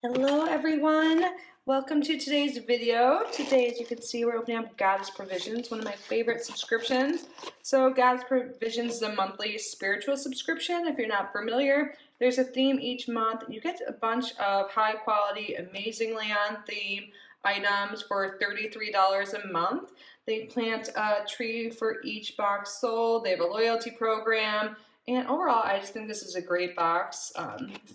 Hello everyone, welcome to today's video. Today, as you can see, we're opening up God's Provisions, one of my favorite subscriptions. So God's Provisions is a monthly spiritual subscription. If you're not familiar, there's a theme each month. You get a bunch of high quality, amazingly on theme items for $33 a month. They plant a tree for each box sold. They have a loyalty program. And overall, I just think this is a great box.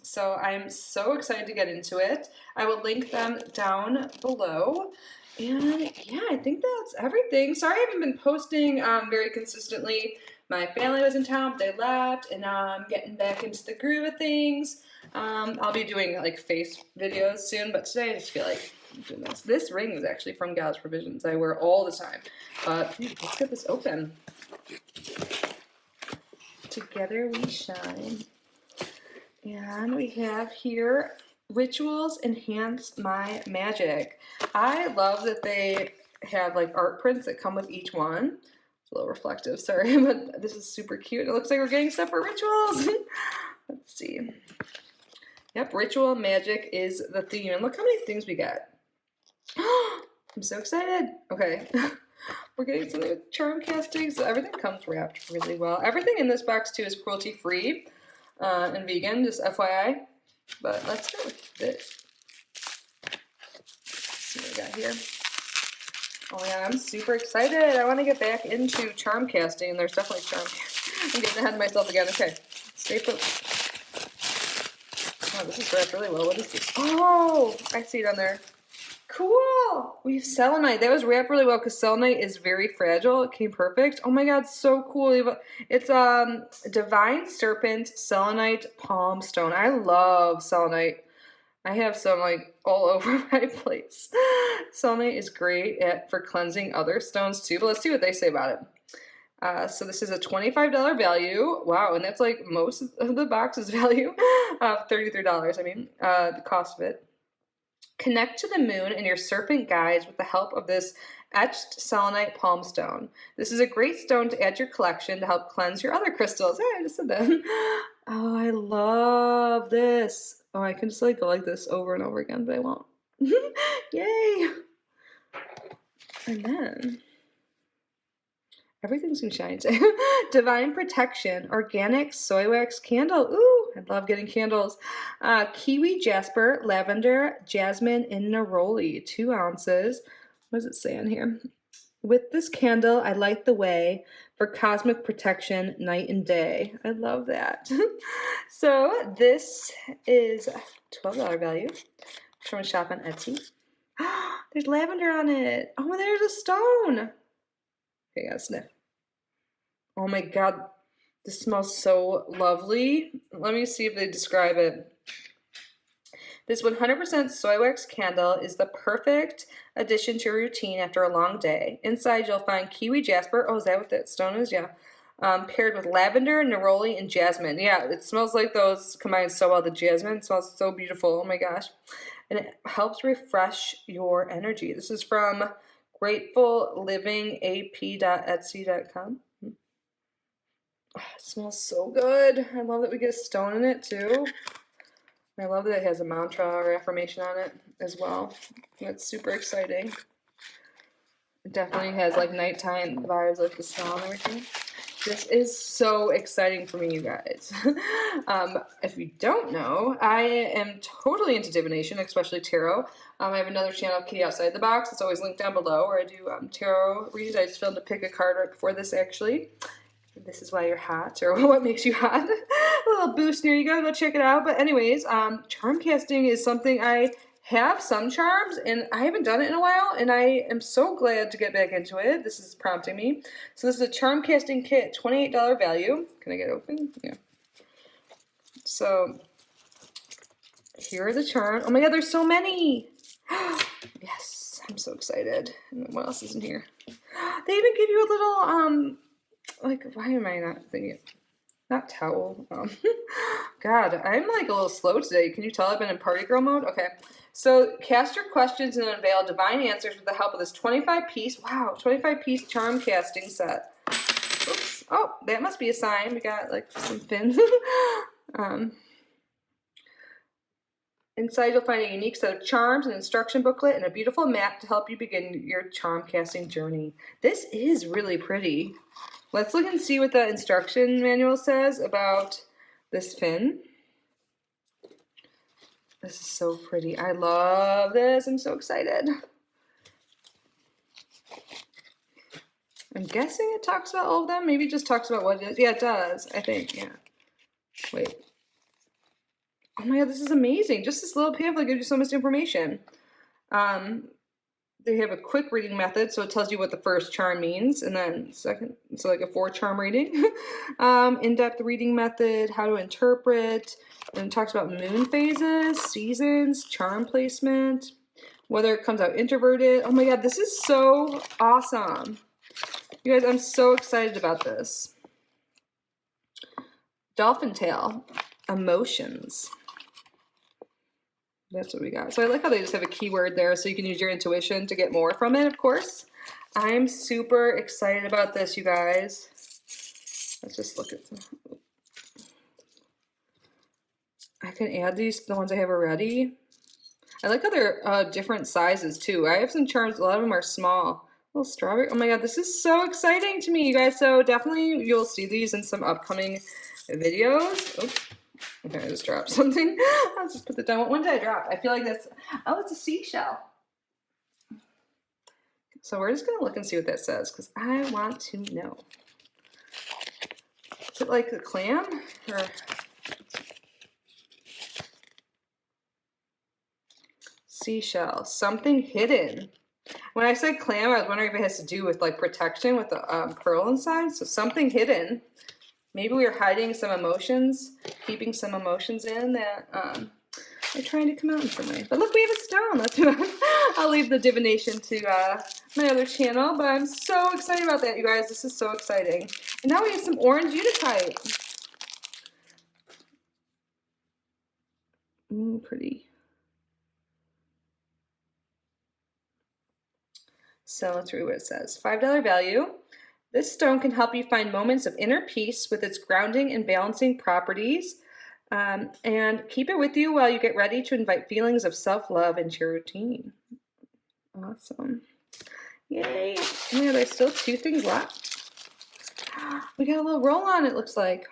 So I'm so excited to get into it. I will link them down below. And yeah, I think that's everything. Sorry I haven't been posting very consistently. My family was in town, but they left, and now I'm getting back into the groove of things. I'll be doing like face videos soon, but today I just feel like doing this. This ring is actually from God's Provisions. I wear all the time. But let's get this open. Together we shine. And we have here, Rituals Enhance My Magic. I love that they have like art prints that come with each one. It's a little reflective, sorry, but this is super cute. It looks like we're getting stuff for rituals. Let's see. Yep, ritual magic is the theme. And look how many things we got. I'm so excited. Okay. We're getting something with charm casting, so everything comes wrapped really well. Everything in this box, too, is cruelty-free and vegan, just FYI. But let's go with this. Let's see what we got here. Oh, yeah, I'm super excited. I want to get back into charm casting. There's definitely charm casting. I'm getting ahead of myself again. Okay, stay put. Oh, this is wrapped really well. What is this? Oh, I see it on there. Cool! We have selenite. That was wrapped really well because selenite is very fragile. It came perfect. Oh my god, so cool. It's Divine Serpent Selenite Palm Stone. I love selenite. I have some like all over my place. Selenite is great for cleansing other stones too, but let's see what they say about it. So this is a $25 value. Wow, and that's like most of the box's value of $33. I mean, the cost of it. Connect to the moon and your serpent guides with the help of this etched selenite palm stone. This is a great stone to add to your collection to help cleanse your other crystals. Hey, I just said that. Oh, I love this. Oh, I can just like go like this over and over again, but I won't. Yay! And then everything's gonna shine today. Divine Protection, organic soy wax candle. Ooh, I love getting candles. Kiwi jasper, lavender, jasmine, and neroli, 2 ounces. What does it say on here? With this candle, I light the way for cosmic protection night and day. I love that. So this is a $12 value from a shop on Etsy. There's lavender on it. Oh, there's a stone. Okay, I gotta sniff. Oh my god, this smells so lovely. Let me see if they describe it. This 100% soy wax candle is the perfect addition to your routine after a long day. Inside you'll find kiwi jasper. Oh, is that what that stone is? Yeah. Paired with lavender, neroli, and jasmine. Yeah, it smells like those combined so well. The jasmine smells so beautiful. Oh my gosh. And it helps refresh your energy. This is from GratefulLivingAP.Etsy.com. Oh, it smells so good. I love that we get a stone in it too. I love that it has a mantra or affirmation on it as well. That's super exciting. It definitely has like nighttime vibes, like the smell and everything. This is so exciting for me, you guys. If you don't know, I am totally into divination, especially tarot. I have another channel, Kitty Outside the Box. It's always linked down below, where I do tarot reads. I just filmed to pick a card right before this, actually. This is why you're hot, or what makes you hot. A little boost here. You gotta go check it out. But anyways, charm casting is something I have some charms, and I haven't done it in a while, and I am so glad to get back into it. This is prompting me. So this is a charm casting kit, $28 value. Can I get it open? Yeah. So here are the charms. Oh my god, there's so many. Yes, I'm so excited. And what else is in here? They even give you a little like, why am I not thinking? Not towel. God, I'm like a little slow today. Can you tell I've been in party girl mode? Okay. So cast your questions and unveil divine answers with the help of this 25-piece, wow, 25-piece charm casting set. Oops. Oh, that must be a sign. We got like some fins. Inside, you'll find a unique set of charms, an instruction booklet, and a beautiful map to help you begin your charm casting journey. This is really pretty. Let's look and see what the instruction manual says about this fin. This is so pretty. I love this. I'm so excited. I'm guessing it talks about all of them. Maybe it just talks about what it is. Yeah, it does. I think, yeah. Wait. Oh my god, this is amazing. Just this little pamphlet gives you so much information. They have a quick reading method, so it tells you what the first charm means, and then second, so like a 4-charm reading. In-depth reading method, how to interpret, and it talks about moon phases, seasons, charm placement, whether it comes out introverted. Oh my god, this is so awesome. You guys, I'm so excited about this. Dolphin tail, emotions. That's what we got. So I like how they just have a keyword there so you can use your intuition to get more from it, of course. I'm super excited about this, you guys. Let's just look at them. I can add these to the ones I have already. I like how they're different sizes too. I have some charms, a lot of them are small. Little strawberry. Oh my god, this is so exciting to me, you guys. So definitely you'll see these in some upcoming videos. Oops. Okay, I just dropped something. I'll just put it down. What did I drop? I feel like that's, oh, it's a seashell. So we're just going to look and see what that says because I want to know. Is it like a clam? Or seashell. Something hidden. When I said clam, I was wondering if it has to do with like protection with the pearl inside. So something hidden. Maybe we are hiding some emotions, keeping some emotions in that are trying to come out in some way. But look, we have a stone. Let's do it. I'll leave the divination to my other channel, but I'm so excited about that, you guys. This is so exciting. And now we have some orange unitite. Ooh, pretty. So let's read what it says. $5 value. This stone can help you find moments of inner peace with its grounding and balancing properties, and keep it with you while you get ready to invite feelings of self-love into your routine. Awesome. Yay. Oh my god, there's still 2 things left. We got a little roll on, it looks like.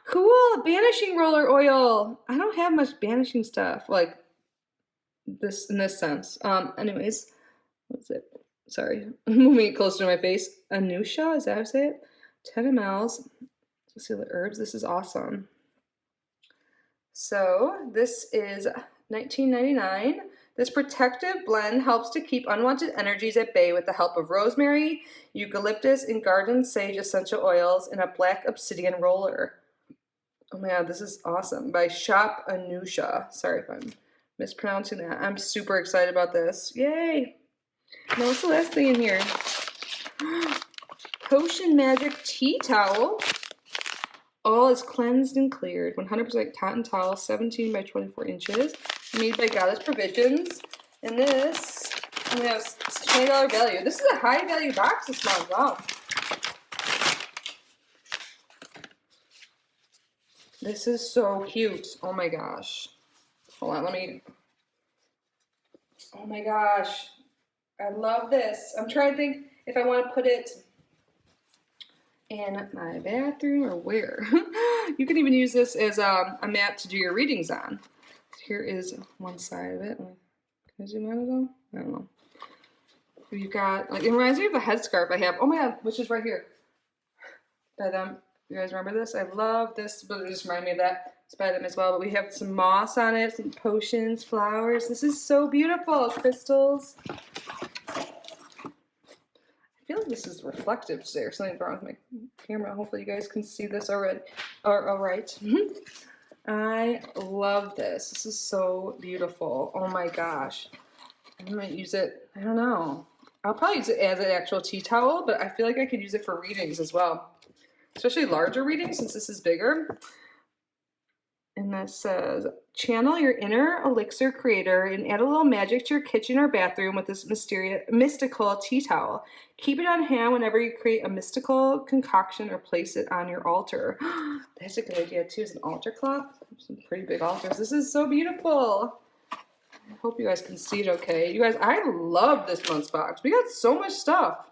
Cool, banishing roller oil. I don't have much banishing stuff like this in this sense. Anyways, what's it? Sorry, I'm moving it closer to my face. Anusha, is that how I say it? 10 mLs. Let's see the herbs. This is awesome. So this is $19.99. This protective blend helps to keep unwanted energies at bay with the help of rosemary, eucalyptus, and garden sage essential oils in a black obsidian roller. Oh my god, this is awesome. By Shop Anusha. Sorry if I'm mispronouncing that. I'm super excited about this. Yay! Now what's the last thing in here? Potion Magic Tea Towel. All is cleansed and cleared. 100% cotton towel, 17 by 24 inches. Made by Goddess Provisions. And this, we have $20 value. This is a high value box this month. Wow. This is so cute. Oh my gosh. Hold on, let me. Oh my gosh. I love this. I'm trying to think if I want to put it in my bathroom or where. You can even use this as a mat to do your readings on. Here is one side of it. Can I zoom out at all? I don't know. You've got, like, it reminds me of a headscarf I have. Oh my god, which is right here. By them. You guys remember this? I love this, but it just reminded me of that. It's by them as well. But we have some moss on it, some potions, flowers. This is so beautiful. Crystals. I feel like this is reflective today or something wrong with my camera. Hopefully you guys can see this already. All right. I love this. This is so beautiful. Oh my gosh. I might use it. I don't know. I'll probably use it as an actual tea towel, but I feel like I could use it for readings as well. Especially larger readings since this is bigger. And this says, channel your inner elixir creator and add a little magic to your kitchen or bathroom with this mystical tea towel. Keep it on hand whenever you create a mystical concoction or place it on your altar. That's a good idea too, is an altar cloth. Some pretty big altars. This is so beautiful. I hope you guys can see it okay. You guys, I love this month's box. We got so much stuff.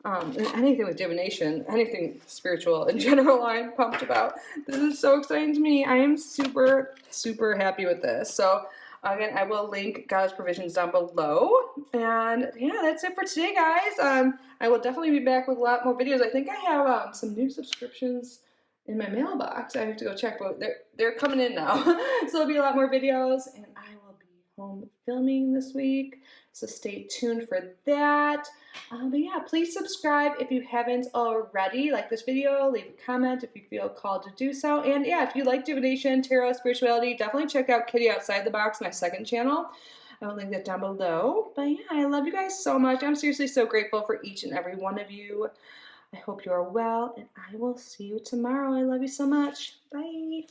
And anything with divination, anything spiritual in general, I'm pumped about. This is so exciting to me. I am super, super happy with this. So again, I will link God's Provisions down below. And yeah, that's it for today, guys. I will definitely be back with a lot more videos. I think I have some new subscriptions in my mailbox. I have to go check, but they're coming in now. So there'll be a lot more videos, and I will be home filming this week. So stay tuned for that. But yeah, please subscribe if you haven't already. Like this video, leave a comment if you feel called to do so. And yeah, if you like divination, tarot, spirituality, definitely check out Kitty Outside the Box, my second channel. I will link that down below. But yeah, I love you guys so much. I'm seriously so grateful for each and every one of you. I hope you are well, and I will see you tomorrow. I love you so much. Bye.